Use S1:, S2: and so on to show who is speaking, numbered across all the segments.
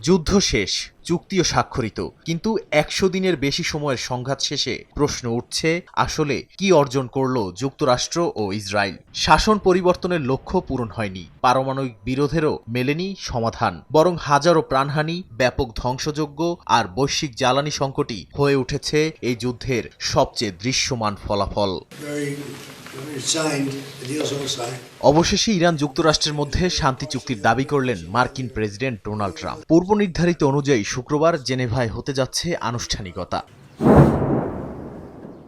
S1: যুদ্ধ শেষ, চুক্তিও স্বাক্ষরিত, কিন্তু ১০০ দিনের বেশি সময়ের সংঘাত শেষে প্রশ্ন উঠছে, আসলে কি অর্জন করল যুক্তরাষ্ট্র ও ইসরায়েল? শাসন পরিবর্তনের লক্ষ্য পূরণ হয়নি, পারমাণবিক বিরোধেরও মেলেনি সমাধান, বরং হাজারো প্রাণহানি, ব্যাপক ধ্বংসযজ্ঞ আর বৈশ্বিক জ্বালানি সংকটই হয়ে উঠেছে এই যুদ্ধের সবচেয়ে দৃশ্যমান ফলাফল। অবশেষে ইরান যুক্তরাষ্ট্রের মধ্যে শান্তি চুক্তির দাবি করলেন মার্কিন প্রেসিডেন্ট ডোনাল্ড ট্রাম্প। পূর্ব নির্ধারিত অনুযায়ী শুক্রবার জেনেভায় হতে যাচ্ছে আনুষ্ঠানিকতা।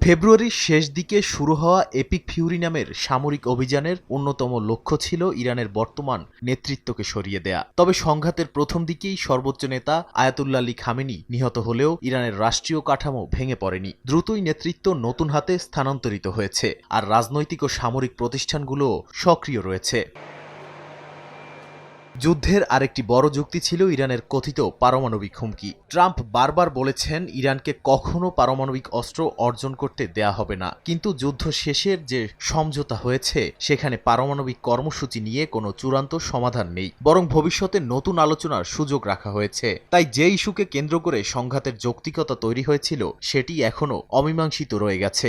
S1: ফেব্রুয়ারির শেষ দিকে শুরু হওয়া এপিক ফিউরি নামের সামরিক অভিযানের অন্যতম লক্ষ্য ছিল ইরানের বর্তমান নেতৃত্বকে সরিয়ে দেয়া। তবে সংঘাতের প্রথম দিকেই সর্বোচ্চ নেতা আয়াতুল্লাহ আলী খামেনি নিহত হলেও ইরানের রাষ্ট্রীয় কাঠামো ভেঙে পড়েনি। দ্রুতই নেতৃত্ব নতুন হাতে স্থানান্তরিত হয়েছে, আর রাজনৈতিক ও সামরিক প্রতিষ্ঠানগুলোও সক্রিয় রয়েছে। যুদ্ধের আরেকটি বড় যুক্তি ছিল ইরানের কথিত পারমাণবিক হুমকি। ট্রাম্প বারবার বলেছেন ইরানকে কখনো পারমাণবিক অস্ত্র অর্জন করতে দেয়া হবে না, কিন্তু যুদ্ধ শেষের যে সমঝোতা হয়েছে সেখানে পারমাণবিক কর্মসূচি নিয়ে কোনো চূড়ান্ত সমাধান নেই, বরং ভবিষ্যতে নতুন আলোচনার সুযোগ রাখা হয়েছে। তাই যে ইস্যুকে কেন্দ্র করে সংঘাতের যৌক্তিকতা তৈরি হয়েছিল সেটি এখনো অমীমাংসিত রয়ে গেছে।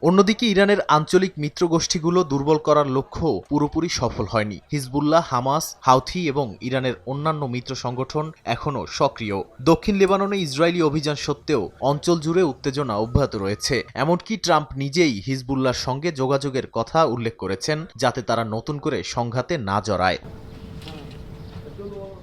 S1: অন্যদিকে ইরানের আঞ্চলিক মিত্রগোষ্ঠীগুলো দুর্বল করার লক্ষ্য পুরোপুরি সফল হয়নি। হিজবুল্লাহ, হামাস, হাউথি এবং ইরানের অন্যান্য মিত্র সংগঠন এখনও সক্রিয়। দক্ষিণ লেবাননে ইসরায়েলি অভিযান সত্ত্বেও অঞ্চল জুড়ে উত্তেজনা অব্যাহত রয়েছে। এমনকি ট্রাম্প নিজেই হিজবুল্লাহর সঙ্গে যোগাযোগের কথা উল্লেখ করেছেন, যাতে তারা নতুন করে সংঘাতে না জড়ায়।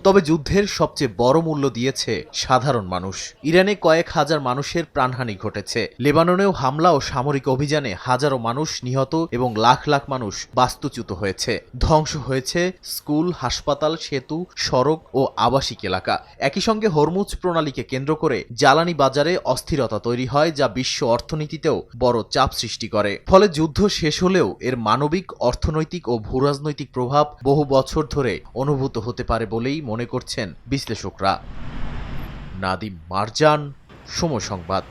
S1: তবে যুদ্ধের সবচেয়ে বড় মূল্য দিয়েছে সাধারণ মানুষ। ইরানে কয়েক হাজার মানুষের প্রাণহানি ঘটেছে। লেবাননেও হামলা ও সামরিক অভিযানে হাজারো মানুষ নিহত এবং লাখ লাখ মানুষ বাস্তুচ্যুত হয়েছে। ধ্বংস হয়েছে স্কুল, হাসপাতাল, সেতু, সড়ক ও আবাসিক এলাকা। একই সঙ্গে হরমুজ প্রণালীকে কেন্দ্র করে জ্বালানি বাজারে অস্থিরতা তৈরি হয়, যা বিশ্ব অর্থনীতিতেও বড় চাপ সৃষ্টি করে। ফলে যুদ্ধ শেষ হলেও এর মানবিক, অর্থনৈতিক ও ভূরাজনৈতিক প্রভাব বহু বছর ধরে অনুভূত হতে পারে বলেই মনে করছেন বিশ্লেষকরা। নাদিম মারজান, সময় সংবাদ।